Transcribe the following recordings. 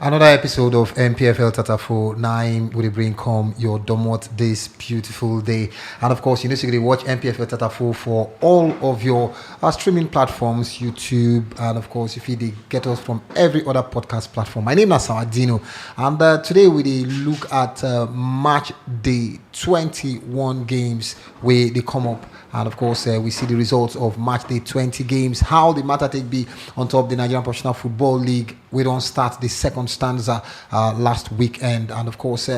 Another episode of Npfl Tatafo 9 will bring come your domot this beautiful day. And of course, you need to watch Npfl Tatafo for all of your streaming platforms, YouTube, and of course, if you get us from every other podcast platform. My name is Sawadino, and today we look at match day 21 games where they come up. And of course, we see the results of match day 20 games, how the matter take be on top of the Nigerian Professional Football League. We don't start the second stanza last weekend. And of course,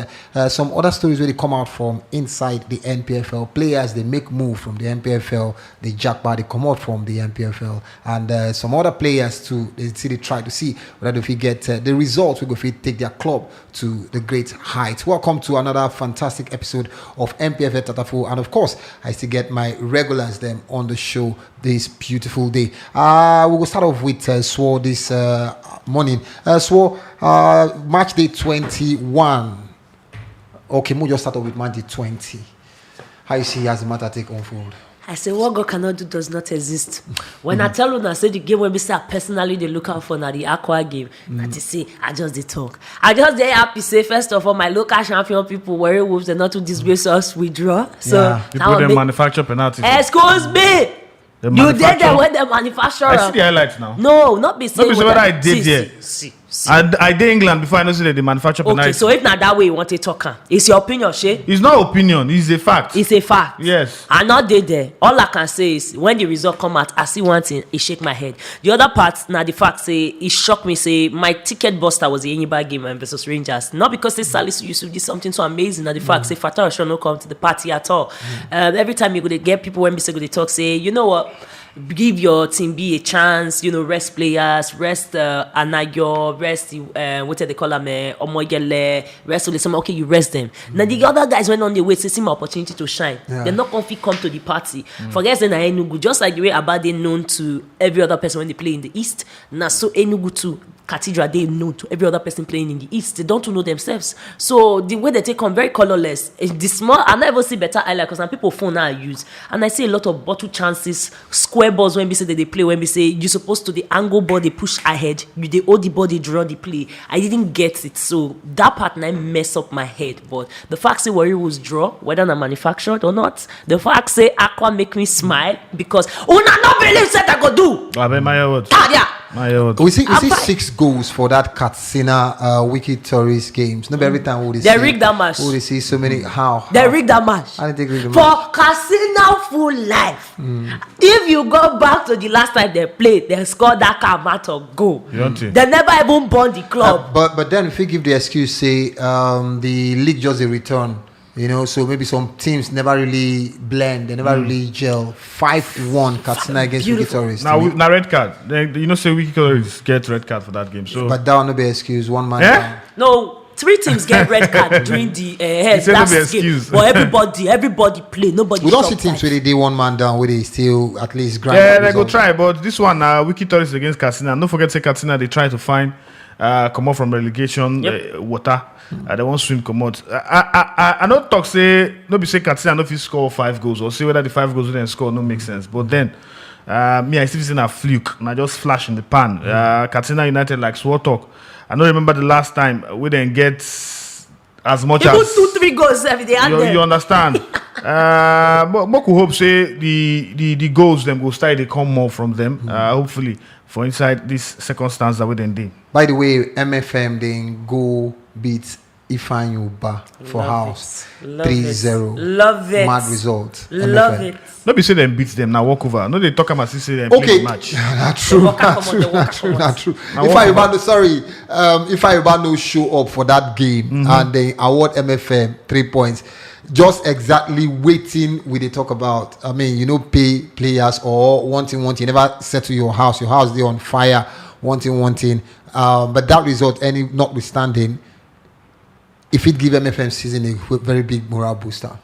some other stories really come out from inside the NPFL. Players, they make move from the NPFL. They jackpot, they come out from the NPFL. And some other players too, they try to see whether if we get the results, we go take their club to the great heights. Welcome to another fantastic episode of NPFL Tatafo. And of course, I still get my regulars them on the show this beautiful day. We will start off with Swore this morning. Swore, match day 21. Okay, we'll just start off with match day 20. How you see as the matter take unfold? I say what God cannot do does not exist. When I tell you, I say the game when we say personally they look out for now the Aqua game. That is say I just they talk. I just they happy say first of all my local champion people worry wolves and not to disgrace us withdraw. So people they manufacture penalty. Excuse me. You did that when the manufacturer. I see the highlights now. No, not be saying. Not be what I did here. See. I did England before I know that they manufacture penalty. Okay, so if not that way you want to talk, it's your opinion, Shay? It's not opinion, it's a fact. It's a fact. Yes. I not did there. All I can say is when the result come out, I see one thing, it shake my head. The other part, now the fact say it shocked me. Say my ticket buster was the ENYIMBA game versus Rangers. Not because they Salisu Yusuf did something so amazing. Now the fact say Fatah should not come to the party at all. Every time you go to get people when we say go to talk, say you know what. Give your team B a chance, rest players, rest Anayo, rest what they call them, Omoyele, rest of them. Okay, you rest them. Now the other guys went on the way to see my opportunity to shine. They're not going to come to the party. Forget that Enugu, just like the way Abade known to every other person when they play in the East. Now so Enugu too. Cathedral, they known to every other person playing in the East. They don't know themselves. So the way they take on very colorless. The small, I never see better highlight because some people phone now use. And I see a lot of bottle chances, square balls when we say that they play, when we say you're supposed to the angle ball, they push ahead. You they hold the body, draw the play. I didn't get it. So that part now mess up my head. But the fact say Warrior was draw, whether I'm manufactured or not, the fact say Aqua make me smile because not believe that I go do. We see 6 goals for that Katsina Wicked Tourist games. Not every time would they rig that match. Would they see so many how? They rig that match. I didn't rig the for Katsina full life. If you go back to the last time they played, they scored that amount of goal. They never even bought the club. But then if you give the excuse, say the league just a return. So maybe some teams never really blend, they never really gel. 5-1 Katsina against Wiki Tourist. Now red card. Say Wiki Tourist get red card for that game. So, but that will not be excuse. One man down. No, 3 teams get red card during the last game. But everybody play. Nobody. We don't see teams where they one man down, where they still at least grind. Yeah, they go try. But this one, Wiki Tourist against Katsina. Don't forget, say Katsina. They try to find come out from relegation water. They won't swim come out. I don't talk say nobody say Katsina no fit score 5 goals or say whether the 5 goals didn't score no make sense. But then I still seen a fluke and I just flash in the pan. Katsina United like Swore talk. I don't remember the last time we didn't get as much even as 2-3 goals every day. You understand? But Moku hope say the goals them go start they come more from them. Hopefully for inside this second stanza we then did. By the way, MFM then go beat EFFIONG for house 3-0. Love it. Mad result. Love it. Not be say them beat them now walk over. No, they talk about say them play the match. Not true. If I no show up for that game and they award MFM 3 points, just exactly waiting with they talk about. I mean, pay players or wanting. You never settle your house. Your house they on fire. Wanting. But that result, notwithstanding, if it give MFM season a very big morale booster.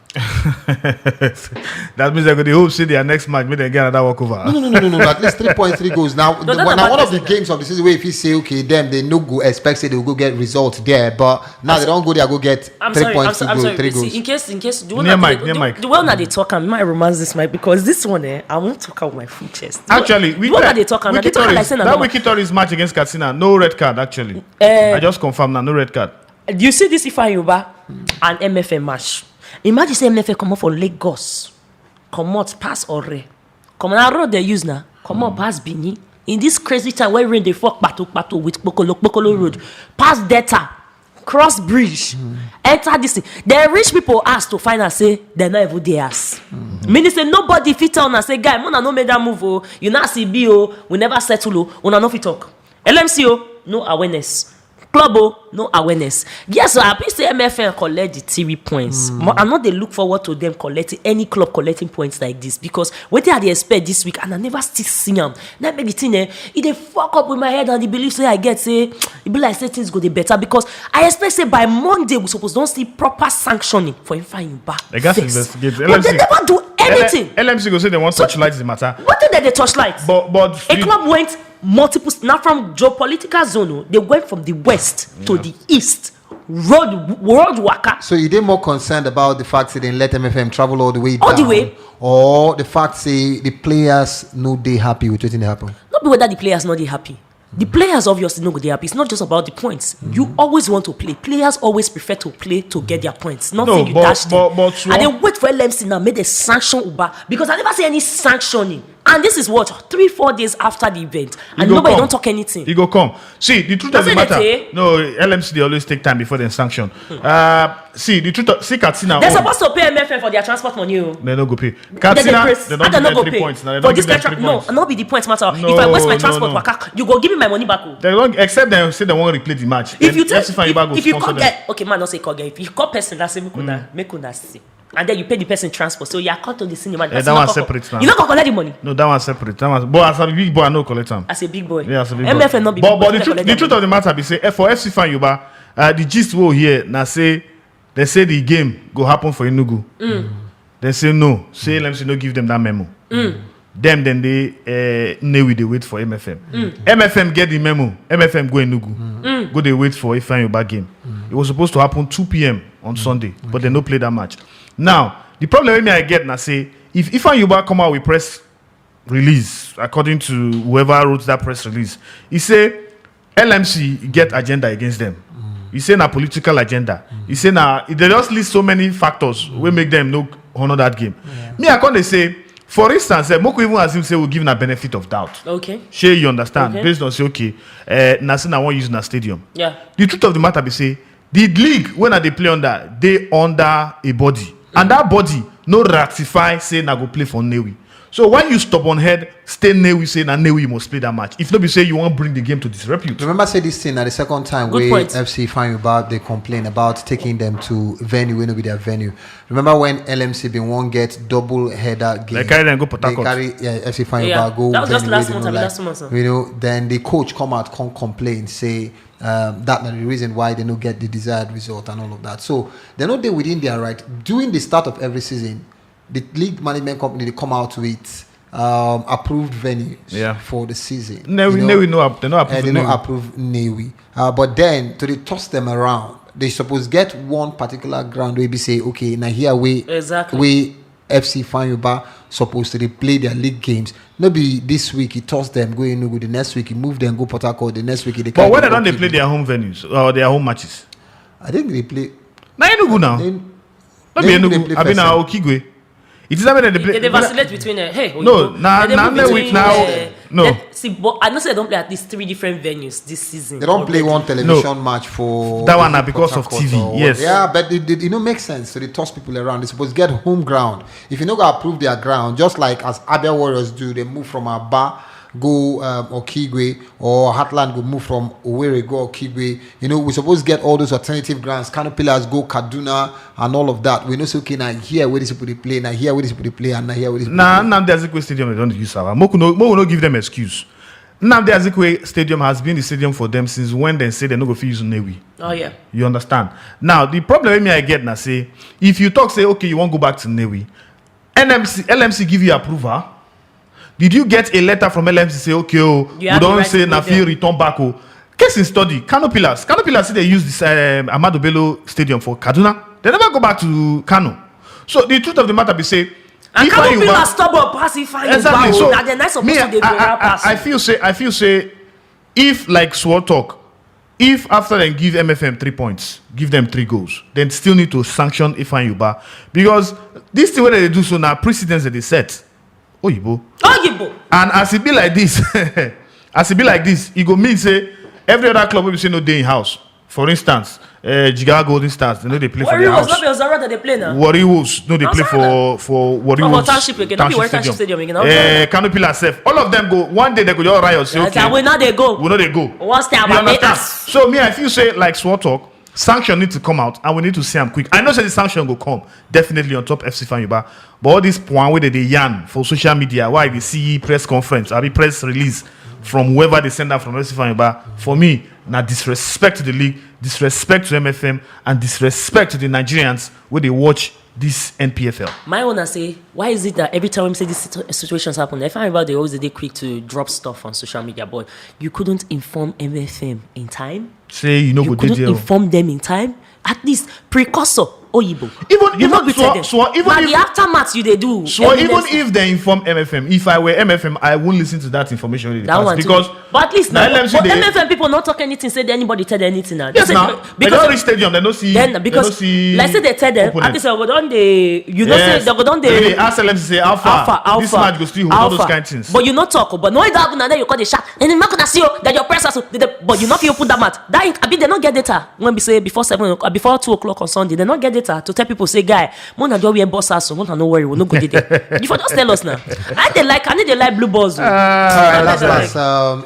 That means they're going to hope see their next match, maybe they get another walkover. No. At least 3.3 goals. Now, No, now one of the games of the season where if you say, okay, them, they no go expect say they will go get results there, but now they don't go there, go get 3.2 goals, 3 goals. See, in case, the Near mic. one that they talk, I might romance this mic because this one, I won't talk out my full chest. Actually, the one that they talk, like that Wiki Tourist match against Katsina, no red card, actually. I just confirmed now, no red card. Do you see this EFFIONG and MFM match? Imagine say MFM come out for Lagos, come out pass Ore, come on road they use now, come out pass Bini. In this crazy time where rain they fuck battle with Bokolo Road, pass Delta, cross bridge, enter this thing. The rich people ask to find and say they're not even theirs. Meaning say nobody fit tell and say, guy, Mona no made that move, oh, you not CB, we never settle, oh, una no fit talk. LMC, no awareness. Club, no awareness. Yes, so I please say MFN collect the 3 points. I'm not they look forward to them collecting any club collecting points like this because what they expect this week and I never still see them. That make the thing it they fuck up with my head and the belief say I get say it be like say things go the better because I expect say by Monday we supposed don't see proper sanctioning for him finding back. They got to investigate. But they never do anything. LMC go say they want to touchlight the matter. What did they touchlight? But a club went multiple now from geopolitical zone. They went from the west to the east. World waka. So you did more concerned about the fact that they let MFM travel all the way all down, the way, or the fact say the players no they happy with what happen? not be whether the players not they happy. The players obviously no go they happy. It's not just about the points. You always want to play. Players always prefer to play to get their points. Nothing you dash them. And then wait for LMC now make the sanction Uber because I never see any sanctioning. And this is what 3-4 days after the event, and nobody don't talk anything. He go come. See, the truth of the matter. No, LMC they always take time before they sanction. See, the truth. See, Katsina. They're supposed to pay MFM for their transport money. They no go pay. Katsina, they don't give them 3 points. For this not be the points matter. If I waste my transport, waka, you go give me my money back. They don't except they say they want to replay the match. If you call get okay, man, not say call get. If you call person that say make una see. And then you pay the person transport. So you are called to the cinema. That one separate now. You not gonna collect the money. No, that one separate. That one, but as a big boy, I no collect them. As a big boy. Yeah, as a big MFN boy. not be But the truth of the matter be say for FC Fan Yuba, the gist will here now say they say the game go happen for Enugu. They say no. Say LMC no give them that memo. Them then they they wait for MFM. MFM get the memo. MFM go Enugu. Go they wait for a Fan Yuba game. It was supposed to happen 2 p.m. on Sunday, but they no play that match. Now, the problem with me I get now say if Ifan Yuba come out with press release, according to whoever wrote that press release, he say LMC get agenda against them. He say na political agenda. He say na they just list so many factors we make them no honor that game. Me I come they say, for instance, Moko even assume say we give a benefit of doubt. Okay. Sure, you understand? Okay. Based on say okay, Nasina won't use na stadium. Yeah. The truth of the matter be say the league when they play under, they under a body. And that body no ratify say na go play for Newi. So when you stop on head, stay Newi say na Newi you must play that match. If not be say you won't bring the game to disrepute. Remember say this thing at the second time Good where point. FC Fan Yuba they complain about taking them to venue when no be their venue. Remember when LMC been one get double header game. They carry them go Port They Harcourt. carry FC Fan Yuba go. That was just venue last where month. they no Last month. You know, then the coach come out complain say that is the reason why they don't get the desired result and all of that. So they're not there within their right. During the start of every season, the league management company they come out with approved venues for the season. Newi they not approve Newi. But then to they toss them around, they suppose get one particular ground where they say, okay, now here we FC Fan Yuba supposed to they play their league games. Maybe this week he tossed them, go Enugu, the next week he moved them, go Port Harcourt, the next week they But when don't they play their home venues or their home matches? I think they play. Now Enugu now. Not be Enugu. I mean now Okigwe. It is not that they play. They vacillate between no. See, but I know say they don't play at least 3 different venues this season. They don't play one television match for that one because of TV. Yes. Yeah, but it don't make sense. So they toss people around. They're supposed to get home ground. If you not gonna approve their ground, just like as Abia Warriors do, they move from Aba go Okigwe, or Heartland go move from Owerri go Okigwe. You know, we're supposed to get all those alternative grounds. Kano Pillars go Kaduna and all of that. We know so okay now here where these people they play, now here where these people they play, and now here where these people now there's a Stadium they don't use Sava. Moku no give them excuse. Nnamdi Azikiwe Stadium has been the stadium for them since when they say they're not going to use Nnewi. Oh yeah. You understand? Now the problem with me I get now say if you talk say okay you won't go back to Nnewi, LMC give you approval. Did you get a letter from LMC say okay we don't say Nafi return back Case in study, Kano Pillars say they use this Ahmadu Bello Stadium for Kaduna. They never go back to Kano. So the truth of the matter be say and Kano Pillars stubborn pacifying exactly. So that they're not supposed to I feel say if like Sword talk, if after they give MFM 3 points, give them 3 goals, then still need to sanction EFFIONG because this thing what they do so now precedents that they set. Oyibo. And as it be like this, it go mean say every other club will be say no day in house. For instance, Jigawa Golden Stars, they know they play for their house. Warri Wolves, not that they play now. Warri Wolves, no, they play for Warri Wolves. Township again, not be Warri Township Stadium again. Kano Pillars self. All of them go. One day they go just riot. Say, okay, we know they go. One step about So me, I feel say like Sword talk, sanction need to come out, and we need to see them quick. I know say the sanction will come definitely on top FC Fanyuba, but all this point where they yarn for social media, why they see press conference, or the press release from whoever they send out from FC Fanyuba, for me, now disrespect to the league, disrespect to MFM, and disrespect to the Nigerians where they watch this NPFL. My owner say, why is it that every time we say these situations happen, I find out they always they quick to drop stuff on social media, but you couldn't inform MFM in time? Say you know you couldn't inform them in time? At least precursor. Oyibo. Even the aftermath you they do. So even if they inform MFM, if I were MFM, I won't listen to that information really that because but at least now, MFM people not talk anything, say anybody tell them anything now. Yes, now because they don't reach stadium, they don't see. Then because like say they tell them, at least they go down the say they go down the. They ask LMC say alpha. This match go still hold all those kind of things. But you not talk. But no it happen and then you call the shot and then not gonna see you that your press also. But you not feel put that match. That I mean they not get data when we say before 2 o'clock on Sunday. They not get data to tell people say guy, Mona do we boss us, so no worry, we'll not go there. You for just tell us now. I need they like blue balls. Last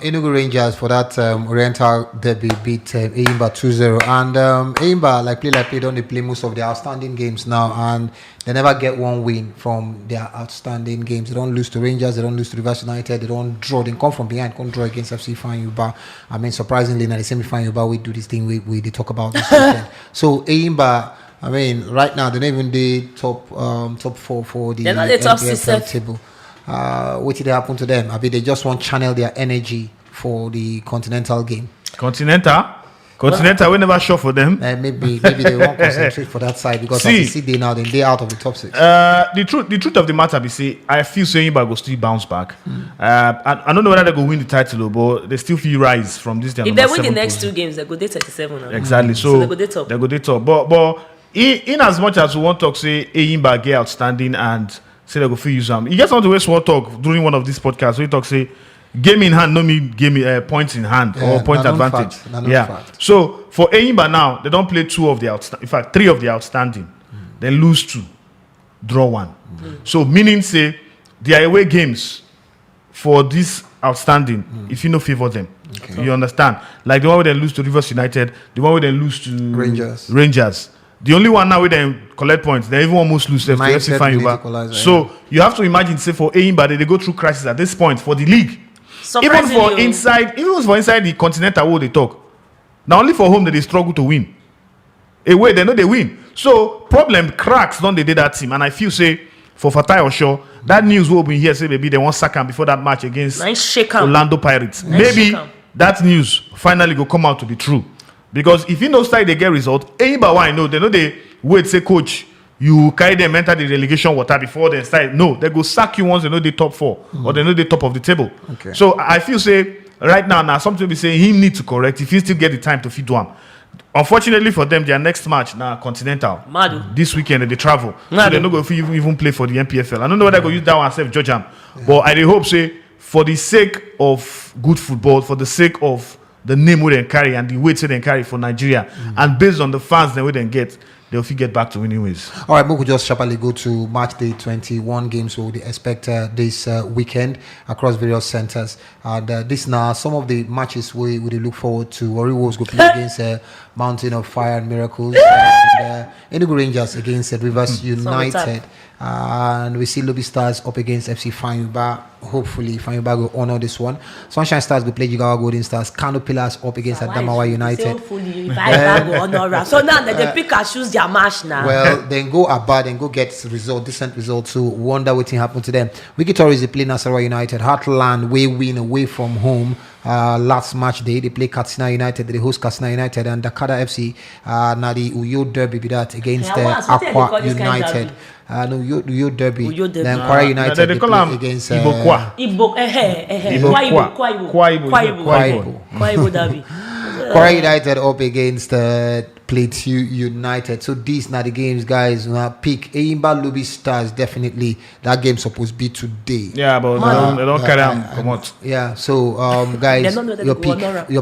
Enugu Rangers for that Oriental derby beat ENYIMBA 2-0, and ENYIMBA like play don't they play most of their outstanding games now, and they never get one win from their outstanding games. They don't lose to Rangers, they don't lose to Rivers United, they don't draw, they come from behind, can't draw against FC Fanyuba. I mean surprisingly now the semi Fanyuba we do this thing we talk about this weekend. So ENYIMBA, I mean, right now they're not even the top 4 for the NPFL table. What did happen to them? I mean, they just want to channel their energy for the continental game. Continental, we never sure for them. Maybe they won't concentrate for that side because as you see they now they're out of the top 6. The truth of the matter be say I feel saying ENYIMBA go still bounce back. I don't know whether they go win the title, but they still feel rise from this. If they win the next 2 games, they go day 37. Exactly. So they go day top. They go day top. But in as much as we want to talk say ENYIMBA get outstanding and say they go feel use them, you just want to waste one talk during one of these podcasts. We talk say game in hand, no me game points in hand or point advantage. Fact. So for ENYIMBA now, they don't play 2 of the outstanding. In fact, 3 of the outstanding. They lose 2, draw 1. So meaning say their away games for this outstanding, if you no favor them. Okay. You understand? Like the one where they lose to Rivers United, the one where they lose to Rangers. The only one now where they collect points, they even almost lose to FC Fanyuba. So you have to imagine, say for ENYIMBA, they go through crisis at this point for the league. Even for inside the continental world they talk. Now only for home that they struggle to win. Away they know they win. So problem cracks don't they did that team, and I feel say for Fatai Osho that news will be here say maybe they won't sack him before that match against Orlando Pirates. Maybe that news finally go come out to be true. Because if you know style they get result, anybody I know, they know they wait, say coach, you carry them enter the relegation water before they start. No, they go sack you once they know the top 4 or they know the top of the table. Okay. So I feel say right now something we say he need to correct if he still get the time to feed one. Unfortunately for them, their next match now Continental. This weekend they travel. So they're not going to even play for the NPFL. I don't know whether they go use that one self judge them. But I hope say for the sake of good football, for the sake of the name we then carry and the weight they carry for Nigeria, and based on the fans they then get, they'll get back to winning ways. All right, we could just sharply go to match day 21 games we would expect this weekend across various centers. And this now some of the matches we would look forward to. Warri Wolves go play against Mountain of Fire and Miracles, and Enugu Rangers against Rivers United. and we see Lobby Stars up against FC Fanyuba. Hopefully, Fanyuba will honor this one. Sunshine Stars will play Jigawa Golden Stars. Kano Pillars up against Adamawa United. Hopefully, if I go honor. So now that they pick and choose their match now. Well, then go about and go get decent results. So wonder what happened to them. Wiki Tories they play Nasarawa United. Heartland we win away from home. Last match day they play Katsina United. They host Katsina United and Dakada FC. Now the Uyo Derby be that against Aqua United. No, Uyo Derby. Then Kwara United they play against Kwaibo Derby. Kwara United up against Plateau United. So these are the games, guys. Pick ENYIMBA Lobby Stars. Definitely that game supposed to be today. Yeah, but they don't carry them come out. Yeah. So guys, your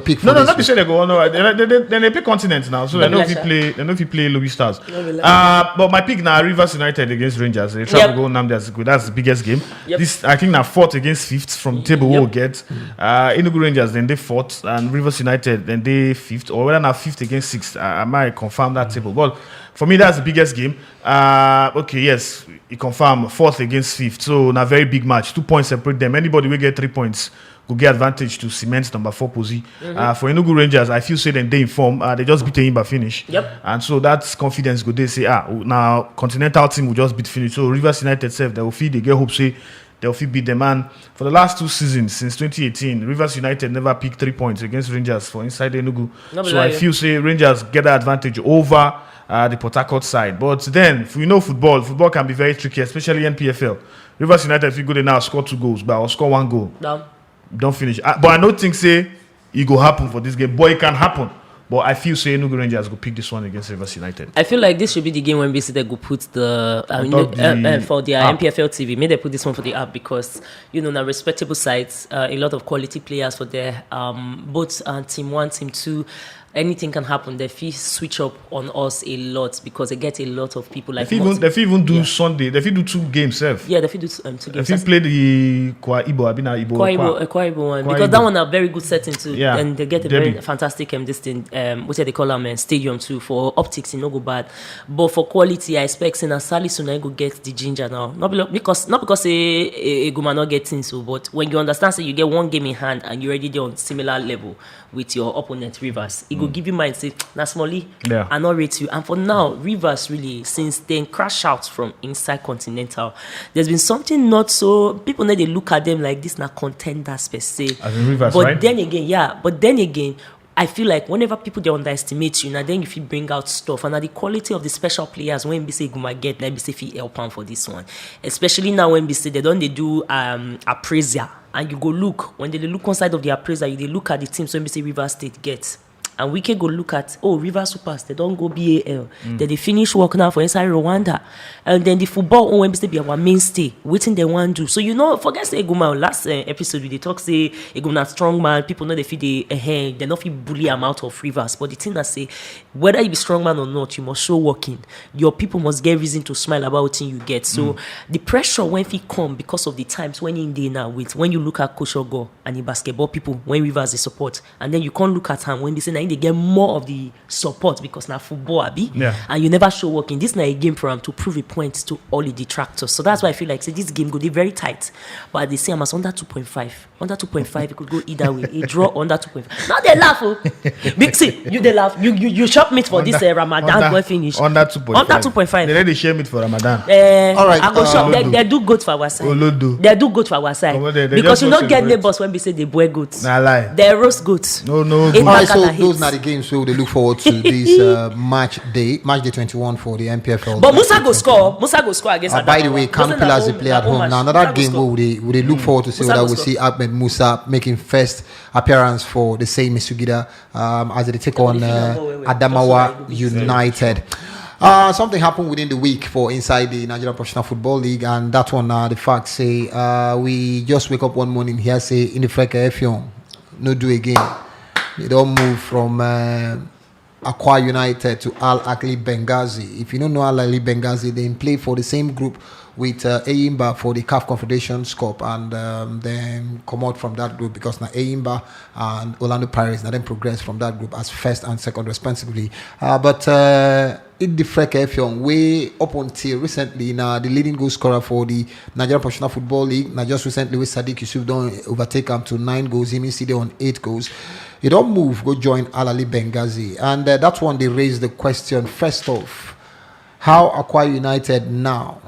pick. For no, not be sure they go on. Then they pick continents now, so they know if you play. They know if you play Lobby Stars. But my pick now Rivers United against Rangers. They try to go Namdi Azikiwe. That's the biggest game. This I think now 4th against 5th from the table we'll get. Enugu Rangers then they 4th and Rivers United then they 5th, or whether now 5th against 6th. I might confirm that table, but for me that's the biggest game. Okay, yes, you confirm 4th against 5th, so now very big match. 2 points separate them. Anybody will get 3 points will get advantage to cement number 4 position. For Enugu Rangers, I feel say then they inform they just beat ENYIMBA finish. And so that's confidence. Go they say now continental team will just beat finish. So Rivers United self they will feel they get hope say they'll beat them. And for the last 2 seasons since 2018, Rivers United never picked 3 points against Rangers for inside Enugu. So I feel say Rangers get that advantage over the Port Harcourt side. But then, if you know football can be very tricky, especially Npfl. Rivers United, if you go there now, score 2 goals, but or score 1 goal. Don't finish. But I don't think say it go happen for this game. But it can happen. But I feel say Enugu Rangers go pick this one against Rivers United. I feel like this should be the game when basically they go put the for their Npfl TV. Maybe they put this one for the app because now respectable sites, a lot of quality players for their both team 1, team 2. Anything can happen. They feel switch up on us a lot because they get a lot of people like. They even do Sunday. They do 2 games, self. Yeah, they do 2 games. They play the Kwa Ibo one because that one a very good setting too. Yeah, and they get a very fantastic what they call them stadium too for optics. No go bad, but for quality, I expect Sali Sunai go get the ginger now. Not because a Guma not getting so, but when you understand, so you get 1 game in hand and you're already there on similar level with your opponent Rivers. It will give you mind say na smally I not rate you. And for now, Rivers really since they crash out from inside Continental, there's been something not so people know they look at them like this na contenders per se. As in Rivers, but right? then again, I feel like whenever people they underestimate you, now then if you bring out stuff and the quality of the special players when we say Guma get, let me say if you help them for this one, especially now when we say they do appraisal. And you go look, when they look inside of the appraiser, they look at the teams when we say Rivers State gets. And we can go look at, Rivers Supers, they don't go BAL. Then they finish work now for inside Rwanda. And then the football on Wednesday be our mainstay, waiting they want to do. So, forget say Eguma, last episode, we talk say Eguma strong man, people know they feel they not feel bully them out of Rivers. But the thing that say, whether you be strong man or not, you must show working. Your people must get reason to smile about what you get. So, the pressure when he come because of the times when in day now with, when you look at Coach Ogo and the basketball people, when Rivers they support, and then you can't look at him when they say, they get more of the support because now football and you never show working. This is not a game for them to prove a point to all the detractors. So that's why I feel like this game could be very tight. But at the same as under 2.5. Under 2.5 it could go either way. A draw under 2.5. Now they laugh. Big see, you they laugh. You shop meat for this Ramadan when finish. Under 2.5. Under 2.5. They ready share meat for Ramadan. All right. I go shop. They do good for our side. They do good for our side. Because you don't get neighbors when we say they boy goods. Nah lie. They roast goods. No. Alright, so those are the games where they look forward to this match day 21 for the Npfl. But Musa go score against Adamawa. By the way, Kano Pillars they play at home. Now another game where they look forward to see whether we see Ahmed Musa making first appearance for the same Misugida as they take on Adamawa United. Something happened within the week for inside the Nigerian Professional Football League, and that one the fact say we just wake up one morning here say NDIFREKE EFFIONG no do again. They don't move from Aqua United to AL-AHLI Benghazi. If you don't know AL-AHLI Benghazi, they play for the same group with ENYIMBA for the CAF Confederations Cup, and then come out from that group because now ENYIMBA and Orlando Pirates now then progress from that group as first and second respectively. But NDIFREKE EFFIONG, way up until recently now the leading goal scorer for the Nigerian Professional Football League. Now just recently with Sadiq Yusuf don't overtake him to 9 goals. He means they on 8 goals. You don't move, go join AL-AHLI Benghazi, and that's when they raised the question. First off, how Aqua United now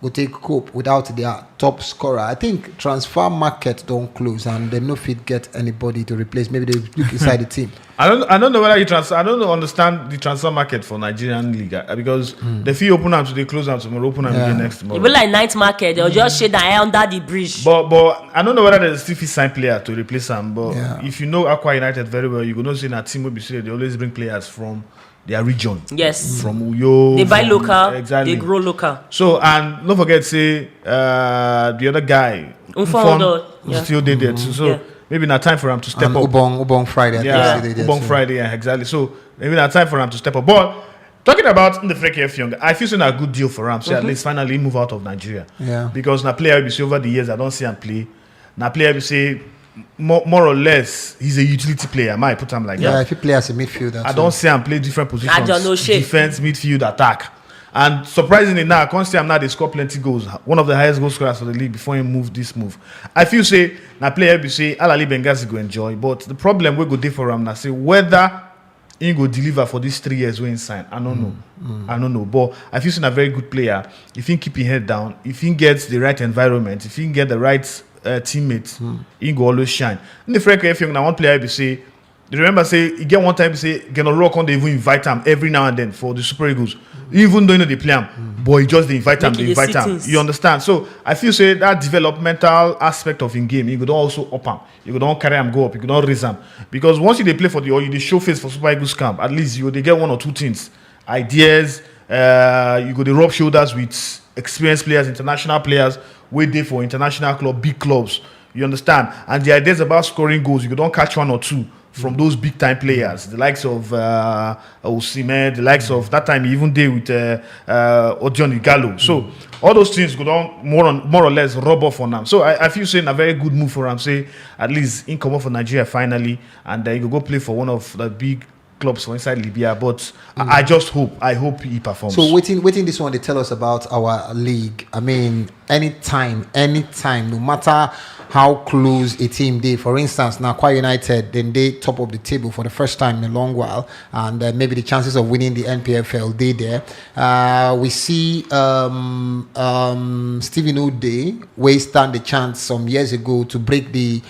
will take cope without their top scorer? I think transfer market don't close and they no fit get anybody to replace. Maybe they look inside the team. I don't know whether you transfer. I don't understand the transfer market for Nigerian league because the fee open up today, close up tomorrow, open up again next tomorrow. It be like night market. They'll just shade the eye under the bridge. But I don't know whether there's still fit sign player to replace them. But if you know Aqua United very well, you know say that team will be say they always bring players from their region. Yes. From Uyo. They buy local. Exactly. They grow local. So, and don't forget, say, the other guy, Umfon, still did it. So, maybe not time for him to step up. Ubong Friday. Ubong Friday, exactly. So, maybe not time for him to step up. But, talking about NDIFREKE EFFIONG, I feel it's a good deal for him. So, at least finally move out of Nigeria. Yeah. Because now player will see over the years, I don't see him play. Now player will say, more or less, he's a utility player. I might put him like that. Yeah, if you play as a midfielder, I don't see him play different positions. I don't know shit. Defense, midfield, attack. And surprisingly now, I can't see him now they score plenty goals. One of the highest goal scorers for the league before he moved this move. I feel say now player will say AL-AHLI Benghazi go enjoy, but the problem we go there for him now say whether he go deliver for these 3 years when he sign. I don't know. I don't know. But I feel he's a very good player. If he keep his head down, if he gets the right environment, if he get the right teammates, he go always shine. NDIFREKE EFFIONG now one player be say, you remember say he get one time say Geno Rock on they even invite him every now and then for the Super Eagles, even though you know they play him, but he just they invite him, You understand? So I feel say that developmental aspect of in game, you could also up him, you could not carry him go up, you could not raise him, because once you they play for the or you they show face for Super Eagles camp, at least you they get 1 or 2 things, ideas. You go they rub shoulders with experienced players, international players, wait there for international club, big clubs. You understand? And the ideas about scoring goals, you don't catch 1 or 2 from those big time players, the likes of Osimhen, the likes of that time he even did with Odion Igalo. So all those things go down more or less rub off on them. So I feel saying a very good move for him. Say at least in come up for Nigeria finally, and then you go play for one of the big clubs for inside Libya. But I hope he performs. So waiting this one they tell us about our league. I mean, anytime, no matter how close a team they, for instance, now Aqua United, then they top of the table for the first time in a long while, and maybe the chances of winning the Npfl they there. We see Stephen O'Day stand the chance some years ago to break the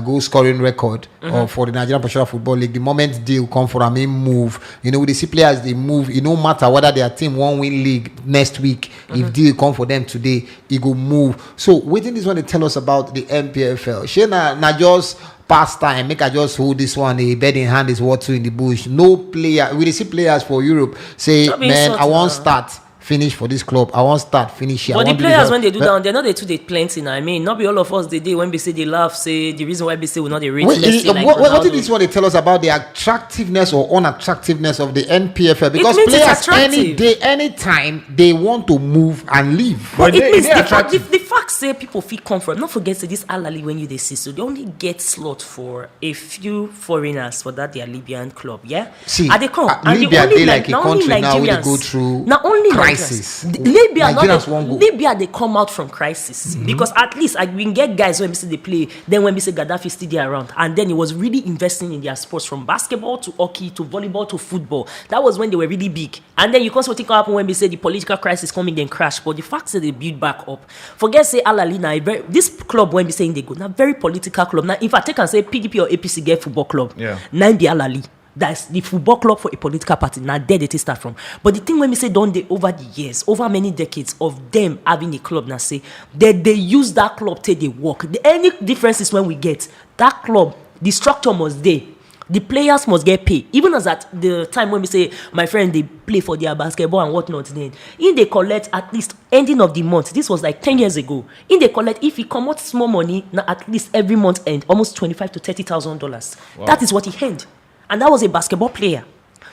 goal scoring record for the Nigerian Professional Football League. The moment deal come for a main move, you know, we see players they move. It no matter whether their team won't win league next week. If deal come for them today, it go move. So waiting this one to tell us about the Npfl. She na just past time. Make I just hold this one. A bed in hand is water in the bush. No player. We see players for Europe say, man, I won't start. Finish for this club. I won't start finish here. But the players when they do that, they're not they too they plenty now. I mean, not be all of us they did when we say they laugh, say the reason why we say we're not the rate. What is this one they tell us about the attractiveness or unattractiveness of the Npfl? Because players any day, anytime they want to move and leave. But it means the fact say people feel comfort. Not forget say this AL-AHLI when you they see, so they only get slot for a few foreigners for that their Libyan club. Yeah. See, and they come. Libya they like a country now where they go through not only crisis. Libya they come out from crisis because at least we can get guys when we say they play. Then when we say Gaddafi still there around, and then he was really investing in their sports from basketball to hockey to volleyball to football. That was when they were really big. And then you can see what happen when we say the political crisis coming then crash. But the fact that they build back up, forget say AL-AHLI now this club when we saying they go now very political club. Now if I take and say PDP or APC get football club, now be AL-AHLI. That's the football club for a political party. Now there they start from. But the thing when we say don't they over the years, over many decades of them having a club now say that they use that club till they work. Any difference is when we get that club, the structure must there. The players must get paid. Even as at the time when we say my friend they play for their basketball and whatnot, then in they collect at least ending of the month. This was like 10 years ago. In they collect if he come out small money, now at least every month end almost $25,000 to $30,000. Wow. That is what he earned. And that was a basketball player.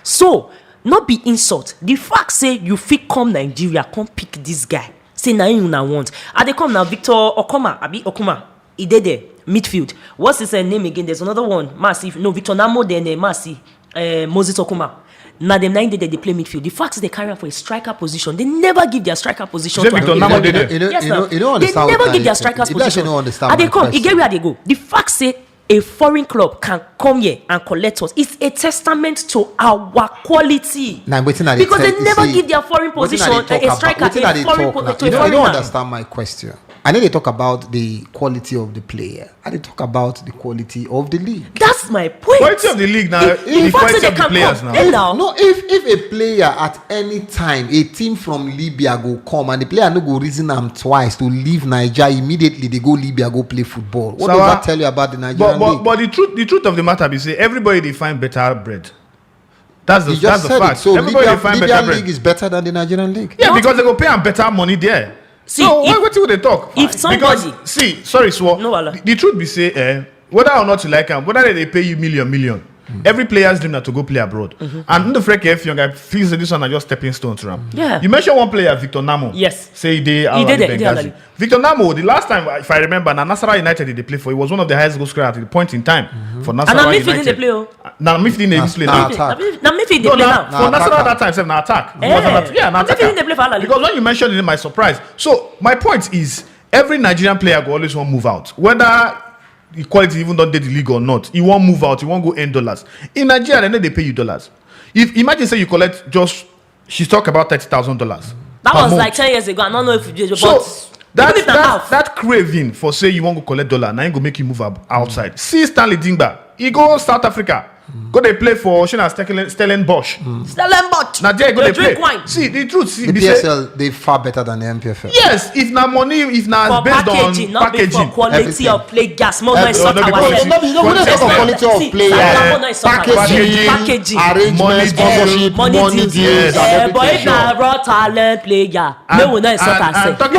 So, not be insult. The fact say you fit come Nigeria, come pick this guy. Say na him una want. They come now, Victor Okuma. He did there, midfield. What's his name again? There's another one. Massive. No, Victor Namo, then Massive. Moses Okuma. Now them 9 they play midfield. The fact is they carry for a striker position. They never give their striker position to Victor Namo did it. They never give their striker's position. And they come, you get where they go. The fact say a foreign club can come here and collect us. It's a testament to our quality. Now, because they never give their foreign position a striker to a foreign man. You don't understand my question. I know they talk about the quality of the player. And they talk about the quality of the league. That's my point. Quality of the league now. The quality of the players now. No, if a player at any time, a team from Libya go come and the player no go reason them twice to leave Nigeria, immediately they go Libya, go play football. What does that tell you about the Nigerian league? But the truth of the matter is, say everybody they find better bread. That's the fact. So Libya league is better than the Nigerian league. Yeah, because they go pay them better money there. See, so what do they talk? If somebody, the truth be say, whether or not you like them, whether they pay you million, every player's dream na to go play abroad. And Ndifreke EFFIONG, I feel that this one are just stepping stones to them. Yeah. You mentioned one player, Victor Namo. Yes. Say he did Benghazi. Victor Namo, the last time, if I remember, Nasarawa United they play for, he was one of the highest goal scorers at the point in time for Nasarawa United. And they play. Now Npfl they play now. Npfl they play now. For Nasarawa that time, same na attack. Npfl they play for AL-AHLI. Because when you mentioned it, my surprise. So my point is, every Nigerian player will always want to move out, whether equality even don't date the league or not. You won't move out, you won't go earn dollars. In Nigeria, they know they pay you dollars. If imagine say you collect just, she's talking about $30,000. That was like 10 years ago. I don't know if you did, but that craving for say you want to collect dollar, now you go make you move outside. See Stanley Dingba, he go South Africa. Go they play for Stellenbosch. Stellenbosch. Now there go they play. Wine. See the truth. See, the PSL they far better than the Npfl. Yes, if na money, if na based packaging, on packaging, not for quality everything. Of play gas. More than No, We don't talk of quality of players, packaging, arrangement, sponsorship, money deals, and but if everything. na raw talent player, they will not insult ourselves. But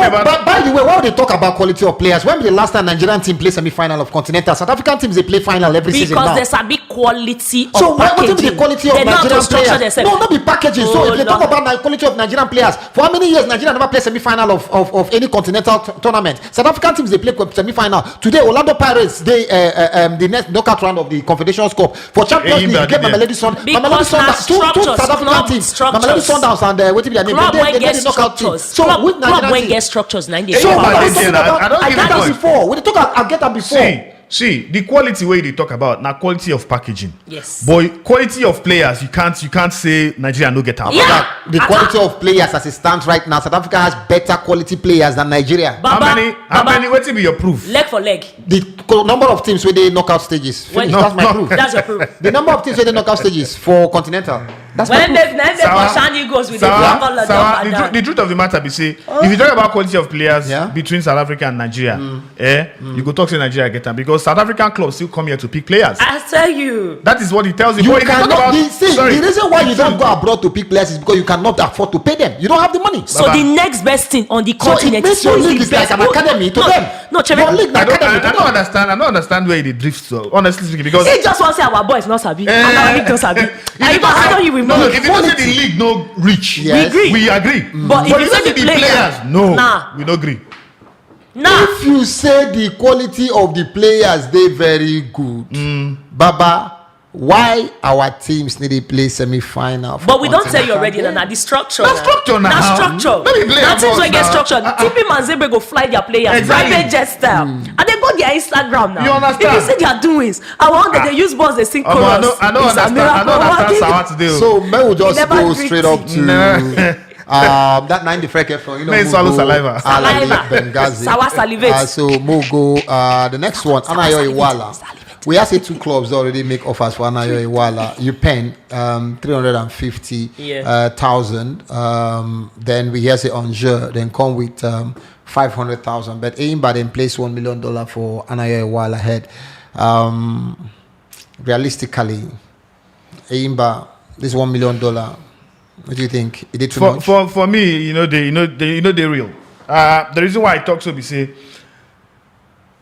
by the way, why would they talk about quality of players? When was the last time Nigerian team play semi-final of Continental? South African teams they play final every season now. Because there's a big quality of so packaging. What is the quality of Nigerian players? No, not be packaging. So if they talk about the quality of Nigerian players, for how many years Nigeria never play semi-final of any continental tournament? South African teams they play semi-final. Today, Orlando Pirates they the next knockout round of the Confederations Cup for Champions League. Get Mamelodi Sundowns, two South African teams, Mamelodi Sundowns and what is their name? They get the knockout team. So with Nigerian get structures, I get that before. We talk. I get that before. See, the quality way they talk about now quality of packaging. Yes. But quality of players, you can't say Nigeria no get out. Yeah. The quality of players as it stands right now, South Africa has better quality players than Nigeria. How many? What will be your proof? Leg for leg. The number of teams where they knockout stages. That's my proof. That's your proof. The number of teams where they knockout stages for continental. That's my proof. The truth of the matter be say, if you talk about quality of players between South Africa and Nigeria, you go talk to Nigeria get them because South African clubs still come here to pick players. I tell you. That is what he tells you. The reason why you don't go abroad to pick players is because you cannot afford to pay them. You don't have the money. So the next best thing on the continent is your league is like an academy to them. No, your league academy. I don't understand where they drift. So honestly speaking, because he just want to say our boys not sabi and our league don't sabi. No, if you don't say the league no reach, yes. we agree. But if you say the players, no, we don't agree. If you say the quality of the players they very good, Baba, why our teams need to play semi-final? But we don't tell you already now the structure. That's structure now. That's structure. That teams will get structured. TP Manzebe go fly their players private jet style, and they go their Instagram now. You understand? If you see their doings, I want that they use balls they sing chorus. I don't understand Sawa today. So may we just go straight up to that NDIFREKE from saliva. Benghazi. Sawa salivate. So Mogo, the next one, IWUALA. We have say two clubs already make offers for IWUALA. You pen 350,000. Then we hear say Angers, then come with 500,000. But ENYIMBA then place $1 million for IWUALA head. Realistically, ENYIMBA, this $1 million. What do you think? It did too much? For me, they real. The reason why I talk so be say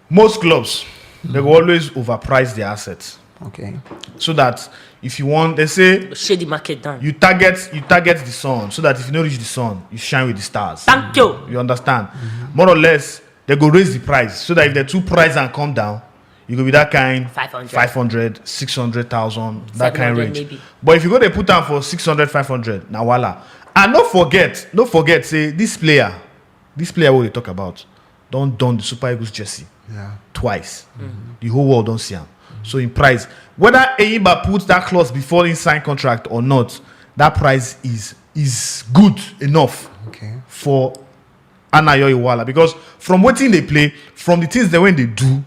most clubs they will always overprice their assets. Okay. So that if you want, they say Shade the market down. you target the sun, so that if you don't reach the sun, you shine with the stars. Thank you. You understand? More or less, they go raise the price so that if the two price and come down, you go be that kind 500, 600,000, that kind range. Maybe. But if you go they put down for 600, 500, now voila. And don't forget, say this player what we talk about, don't don the Super Eagles jersey twice. The whole world don't see him. So in price, whether ENYIMBA puts that clause before in sign contract or not, that price is good enough for AL-AHLI, because from what thing they play, from the things that when they do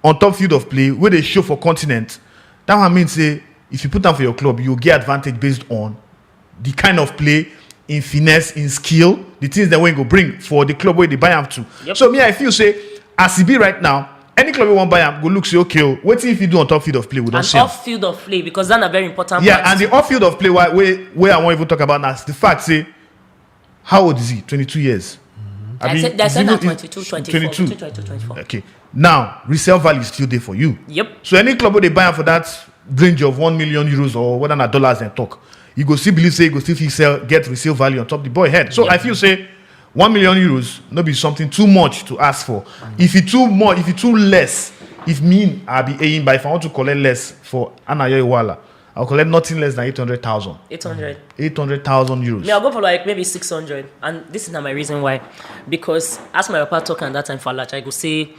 on top field of play, where they show for continent, that one means say if you put them for your club, you get advantage based on the kind of play, in finesse, in skill, the things that when go bring for the club where they buy them to. Yep. So me, I feel say as it be right now, any club we want buy him, go look say okay, what if you do on top field of play? We don't see off field of play, because that's a very important part. part. And the off field of play where I want even talk about now is the fact say how old is he? 22 years. They said that 22, 24. Okay. Now resale value is still there for you. Yep. So any club where they buy him for that range of 1 million euros or whether not dollars and talk, you go still believe say you go still get resale value on top the boy head. So I feel say 1 million euros no be something too much to ask for. If it too much, if it too less, if me I'll be aiming, but if I want to collect less for AL-AHLI, I'll collect nothing less than 800,000. 800,000 euros. I'll go for like maybe 600, and this is not my reason why. Because as my papa talk at that time for Lach, I go say,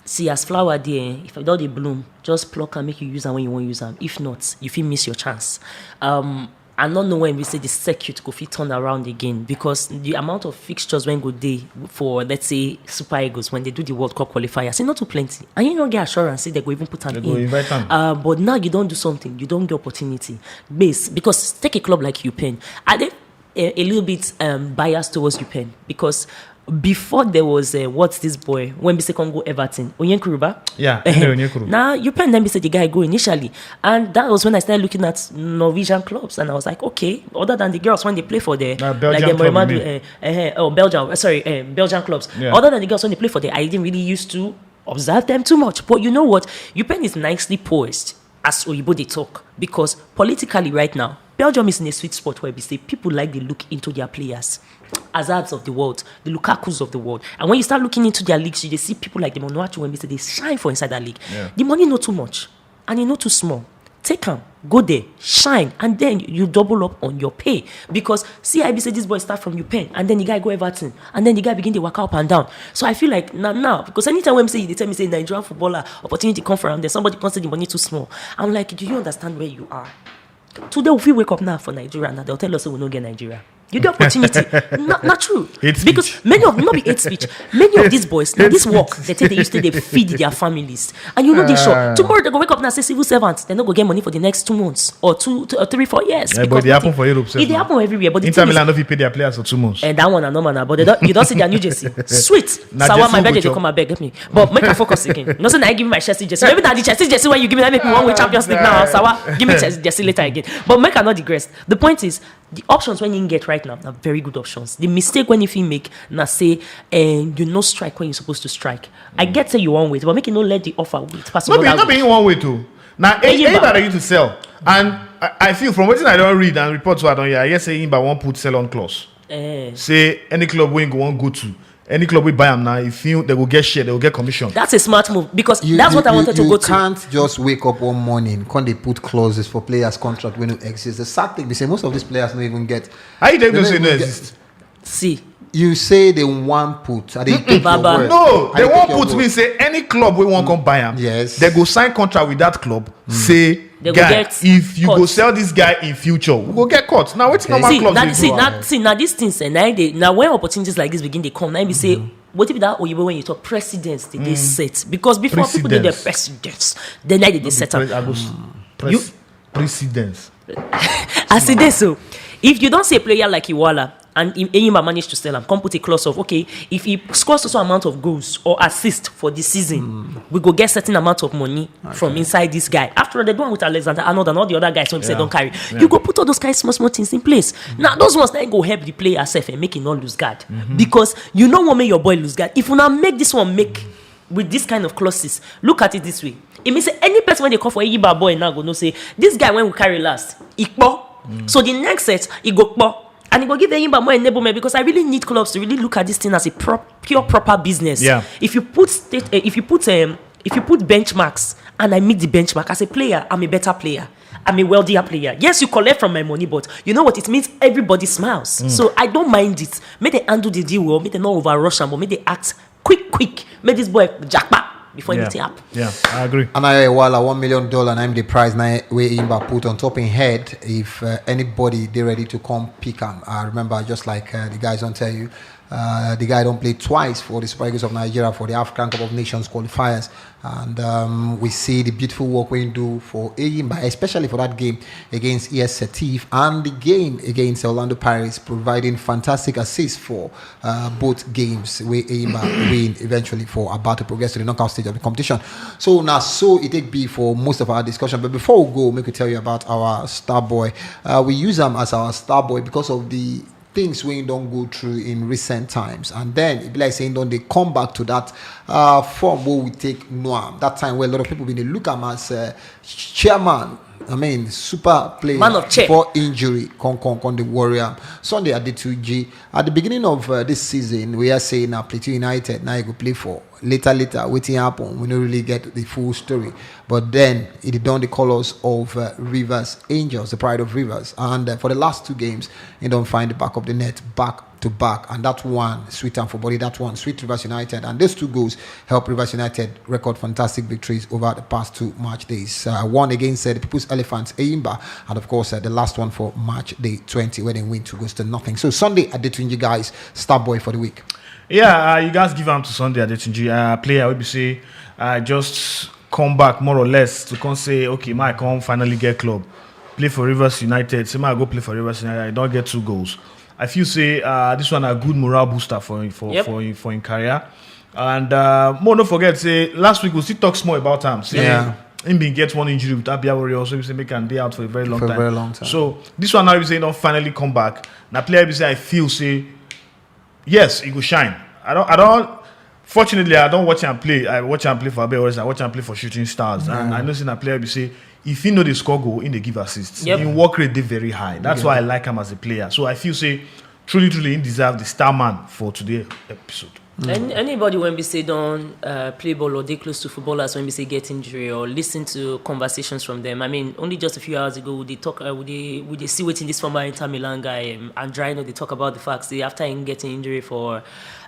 see as flower there, if I don't they bloom, just pluck and make you use them when you want to use them. If not, you feel miss your chance. I don't know when we say the circuit go fit turn around again, because the amount of fixtures when go day for, let's say, Super Eagles when they do the World Cup qualifiers, it's not too plenty, and you don't get assurance say they go even put them in. But now you don't do something, you don't get opportunity because take a club like UPenn. Are they a little bit biased towards UPenn? Because before there was what's this boy when we say Congo Everton Onyenkuruba. Now UPenn then we said the guy go initially, and that was when I started looking at Norwegian clubs, and I was like, okay, other than the girls when they play for the Belgian Belgian clubs, other than the girls when they play for the, I didn't really used to observe them too much. But you know what, UPenn is nicely poised as Oyibo they talk, because politically right now Belgium is in a sweet spot where we say people like they look into their players. Hazards of the world, the Lukakus of the world. And when you start looking into their leagues, you see people like the Monuachu when we say they shine for inside that league. The money not too much and it not too small. Take them, go there, shine, and then you double up on your pay. Because CIB said this boy start from UPenn, and then the guy go Everton, and then the guy begin to work up and down. So I feel like now, because anytime when they tell me say Nigerian footballer opportunity come from them, somebody can say the money too small. I'm like, do you understand where you are? Today if we wake up now for Nigeria, now they'll tell us we don't get Nigeria. You get opportunity. not true. Because many of not be hate speech. Many of these boys, now this work, they take they used to they feed their families. And you know they sure. Tomorrow they go wake up now say civil servants, they're not go get money for the next 2 months or 3, 4 years. Yeah, but they happen for Europe. It happen everywhere. But Inter Milan don't pay their players for 2 months. And that one normal now, but you don't see their new jersey. Sweet. Sawa, my birthday they come and beg get me. But make a focus again. Not saying I give me my Chelsea jersey. Maybe not the Chelsea jersey when you give me that make me one with Champions League now. Sawa, give me Chelsea jersey later again. But make I not digress. The point is, the options when you get right now are very good options. The mistake when if you make now say you no strike when you're supposed to strike. I get say you one way, but make you not let the offer wait. Not being one way too. Now anybody you to sell, and I feel from what I don't read and reports what I don't hear, I guess say won't put sell on clause. Say any club we won't go to. Any club we buy them now, if you they will get share, they will get commission. That's a smart move, because that's what I wanted to go to. You can't just wake up one morning, can't they put clauses for players' contract when it exists. The sad thing, we say most of these players don't even get. How you don't say no exist? See. You say they want put. Are they take your word? No, they won't put me say any club we won't come buy them. Yes. They go sign contract with that club. Say they guy, if you go sell this guy in future, we go get caught. Now what's normal clubs? Now these things now when opportunities like this begin they come, now we say what if that Oyibo when you talk precedents they set, because before people did their precedents, then now they set up. Precedents. I say this so. If you don't say a player like ENYIMBA and ENYIMBA managed to sell him, come put a clause of okay, if he scores a certain amount of goals or assists for the season, we go get certain amount of money from inside this guy. After all, they do one with Alexander Arnold and all the other guys when say don't carry. You go put all those guys small things in place. Now those ones that go help the player herself and make him not lose guard. Because you know what make your boy lose guard. If you now make this one make with this kind of clauses, look at it this way. It means any person when they call for ENYIMBA boy now go no say this guy when we carry last, ikpo. So the next set, he go kpo. And he go give ENYIMBA more enablement because I really need clubs to really look at this thing as a pure proper business. Yeah. If you put benchmarks and I meet the benchmark as a player, I'm a better player. I'm a wealthier player. Yes, you collect from my money, but you know what? It means everybody smiles. So I don't mind it. May they handle the deal well, may they not over rush them, but may they act quick. May this boy jackpot before anything happen. Yeah, I agree. And AL-AHLI $1 million I'm the prize now where ENYIMBA put on top in head if anybody they ready to come pick him. I remember just like the guys don't tell you, the guy don't play twice for the Super Eagles of Nigeria for the African Cup of Nations qualifiers, and we see the beautiful work we do for ENYIMBA, especially for that game against ES Setif and the game against Orlando Pirates, providing fantastic assists for both games where ENYIMBA win eventually for about to progress to the knockout stage of the competition. So now, so it take be for most of our discussion. But before we go, make me tell you about our star boy. We use him as our star boy because of the things we don't go through in recent times, and then it be like saying don't they come back to that form where we take Noam, that time where a lot of people been they look at him as chairman, I mean super player, man of check before injury con the warrior Sunday at the 2G at the beginning of this season. We are saying now Plateau United now you go play for later waiting happen, we don't really get the full story, but then it done the colors of Rivers Angels, the pride of Rivers, and for the last two games you don't find the back of the net back to back, and that one sweet and for body, that one sweet Rivers United, and these two goals help Rivers United record fantastic victories over the past 2 match days, one against the People's Elephants ENYIMBA, and of course the last one for match day 20 where they win 2-0. So Sunday at the Tunji guys, star boy for the week. Yeah, you guys give him to Sunday at the Tunji. Player will be say just come back more or less to come say okay, my come finally get club, play for Rivers United. Say my go play for Rivers United. I don't get 2 goals. I feel say this one a good morale booster for in career. And more don't forget say last week we still talk small about him. Say him been get one injury with Abia Warriors, so we say make him be out for a very long time. So this one now we say don't finally come back. Now player we say I feel say yes, he will shine. I don't. Fortunately, I don't watch him play. I watch him play for Abia Warriors. I watch him play for Shooting Stars. And I know see a player we say if he know the score goal, in the give assists. His work rate is very high. That's why I like him as a player. So I feel say truly he deserve the star man for today's episode. Anybody when we say don't play ball or they close to footballers when we say get injury or listen to conversations from them. I mean, only just a few hours ago they talk would they see waiting this former Inter Milan guy Andrino, they talk about the fact that after him getting injury for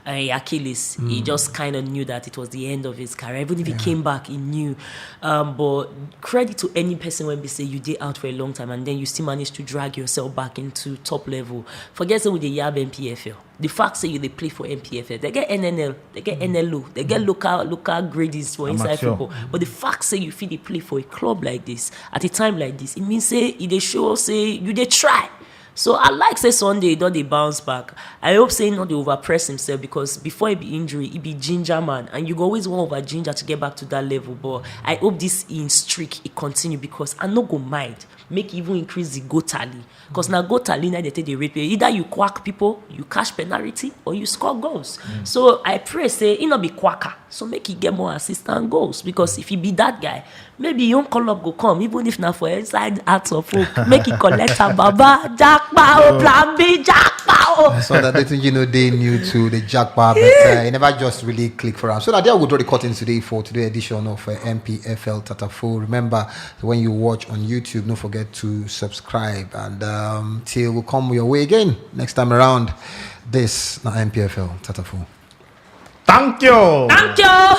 Achilles, he just kind of knew that it was the end of his career. Even if he came back, he knew. But credit to any person when we say you did out for a long time and then you still manage to drag yourself back into top level. Forget with the Yab Npfl. The fact say they play for Npfl, they get NNL, they get NLO, they get local grades for inside football. But the fact say you feel they play for a club like this at a time like this, it means say they show say you they try. So I like say Sunday don't they bounce back. I hope say not they overpress himself because before it be injury, it be ginger man, and you go always want over ginger to get back to that level. But I hope this in streak it continue because I no go mind. Make even increase the goal tally. Because now goal tally now they take the rate. Either you quack people, you cash penalty, or you score goals. So I pray say he not be quacker. So make he get more assists and goals. Because if he be that guy, maybe your call up go come, even if not for inside arts of folk. Make he collect a baba, jackpot, plan B, jackpot. So that they think they new to the jackpot, but he never just really click for him. So that they will draw the curtains today for today's edition of Npfl Tatafo. Remember, when you watch on YouTube, don't forget to subscribe, and till we'll come your way again next time around. This na Npfl Tatafo. Thank you. Thank you.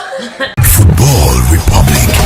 Football Republic.